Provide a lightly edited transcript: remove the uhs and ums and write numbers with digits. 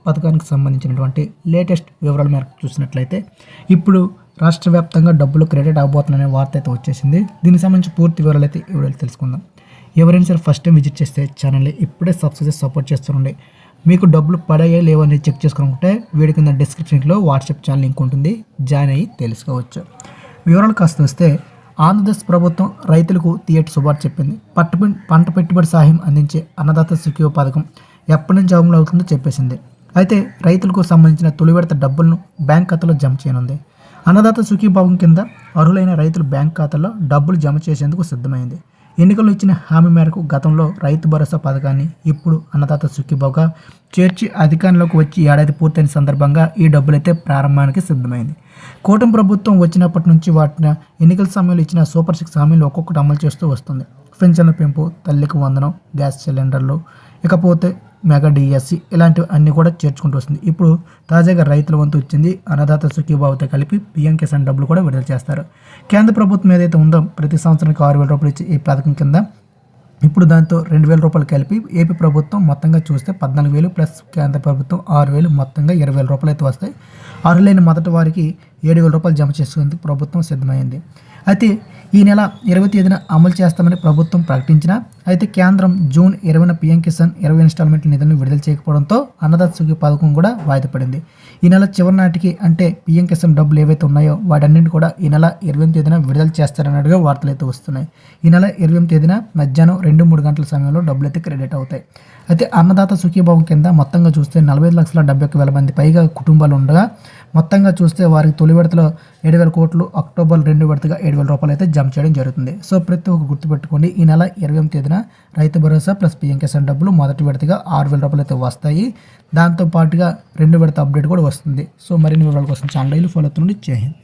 పథకానికి సంబంధించినటువంటి లేటెస్ట్ వివరాల మేరకు చూసినట్లయితే ఇప్పుడు రాష్ట్ర వ్యాప్తంగా డబ్బులు క్రెడిట్ అవబోతున్నాయనే వార్త అయితే వచ్చేసింది. దీనికి సంబంధించి పూర్తి వివరాలు అయితే ఈ వీడియోలో తెలుసుకుందాం. ఎవరైనా సరే ఫస్ట్ టైం విజిట్ చేస్తే ఛానల్ని ఇప్పుడే సబ్స్క్రైబ్ సపోర్ట్ చేస్తుండండి. మీకు డబ్బులు పడాయో లేవో అనేది చెక్ చేసుకుంటే వీడి కింద డిస్క్రిప్షన్లో వాట్సాప్ ఛానల్ లింక్ ఉంటుంది, జాయిన్ అయ్యి తెలుసుకోవచ్చు. వివరాలు కాస్త వస్తే ఆంధ్రప్రదేశ్ ప్రభుత్వం రైతులకు తీయటి శుభార్త చెప్పింది. పంట పెట్టుబడి సహాయం అందించే అన్నదాత సుఖీభ పథకం ఎప్పటి నుంచి అమలు అవుతుందో చెప్పేసింది. అయితే రైతులకు సంబంధించిన తొలి విడత డబ్బులను బ్యాంక్ ఖాతాలో జమ చేయనుంది. అన్నదాత సుఖీభావం కింద అర్హులైన రైతులు బ్యాంక్ ఖాతాలో డబ్బులు జమ చేసేందుకు సిద్ధమైంది. ఎన్నికల్లో ఇచ్చిన హామీ మేరకు గతంలో రైతు భరోసా పథకాన్ని ఇప్పుడు అన్నదాత సుఖీభాగా చేర్చి అధికారంలోకి వచ్చి ఏడాది పూర్తయిన సందర్భంగా ఈ డబ్బులైతే ప్రారంభానికి సిద్ధమైంది. కూటమి ప్రభుత్వం వచ్చినప్పటి నుంచి వాటిని ఎన్నికల సమయంలో ఇచ్చిన సూపర్ 6 హామీలు ఒక్కొక్కటి అమలు చేస్తూ వస్తుంది. పెన్షన్ల పెంపు, తల్లికి వందనం, గ్యాస్ సిలిండర్లు, ఇకపోతే మెగా డిఎస్సి ఇలాంటివి అన్నీ కూడా చేర్చుకుంటూ వస్తుంది. ఇప్పుడు తాజాగా రైతుల వంతు వచ్చింది. అన్నదాత సుఖీభావతో కలిపి పీఎం కిసాన్ డబ్బులు కూడా విడుదల చేస్తారు. కేంద్ర ప్రభుత్వం ఏదైతే ఉందో ప్రతి సంవత్సరానికి 6,000 రూపాయలు ఇచ్చే ఈ పథకం కింద ఇప్పుడు దాంతో 2,000 రూపాయలు కలిపి ఏపీ ప్రభుత్వం మొత్తంగా చూస్తే 14,000 ప్లస్ కేంద్ర ప్రభుత్వం 6,000 మొత్తంగా 20,000 రూపాయలు అయితే వస్తాయి. అర్హులైన మొదటి వారికి 7,000 రూపాయలు జమ చేసేందుకు ప్రభుత్వం సిద్ధమైంది. అయితే ఈ నెల 20వ తేదీన అమలు చేస్తామని ప్రభుత్వం ప్రకటించిన అయితే కేంద్రం జూన్ 20న పీఎం కిసాన్ 20 ఇన్స్టాల్మెంట్ల నిధులను విడుదల చేయకపోవడంతో అన్నదాత సుఖీ పథకం కూడా వాయిదా పడింది. ఈ నెల చివరి నాటికి అంటే పీఎం కిసాన్ డబ్బులు ఏవైతే ఉన్నాయో వాటన్నింటి కూడా ఈ నెల 20వ తేదీన విడుదల చేస్తారన్నట్టుగా వార్తలు అయితే వస్తున్నాయి. ఈ నెల 20వ తేదీన మధ్యాహ్నం 2-3 గంటల సమయంలో డబ్బులు అయితే క్రెడిట్ అవుతాయి. అయితే అన్నదాత సుఖీభావం కింద మొత్తంగా చూస్తే 45,71,000 మంది పైగా కుటుంబాలు ఉండగా మొత్తంగా చూస్తే వారికి తొలి విడతలో 7,000 కోట్లు, అక్టోబర్ 2 విడతగా 7,000 రూపాయలు అయితే జమ చేయడం జరుగుతుంది. సో ప్రతి ఒక్క గుర్తుపెట్టుకోండి, ఈ నెల 20వ తేదీన రైతు భరోసా ప్లస్ పీఎం కిసాన్ డబ్బులు మొదటి విడతగా 6,000 రూపాయలు అయితే వస్తాయి. దాంతో పాటుగా 2 విడత అప్డేట్ కూడా వస్తుంది. సో మరిన్ని వివరాల కోసం ఛానల్ ఫాలో అవుతుండండి. జై హింద్.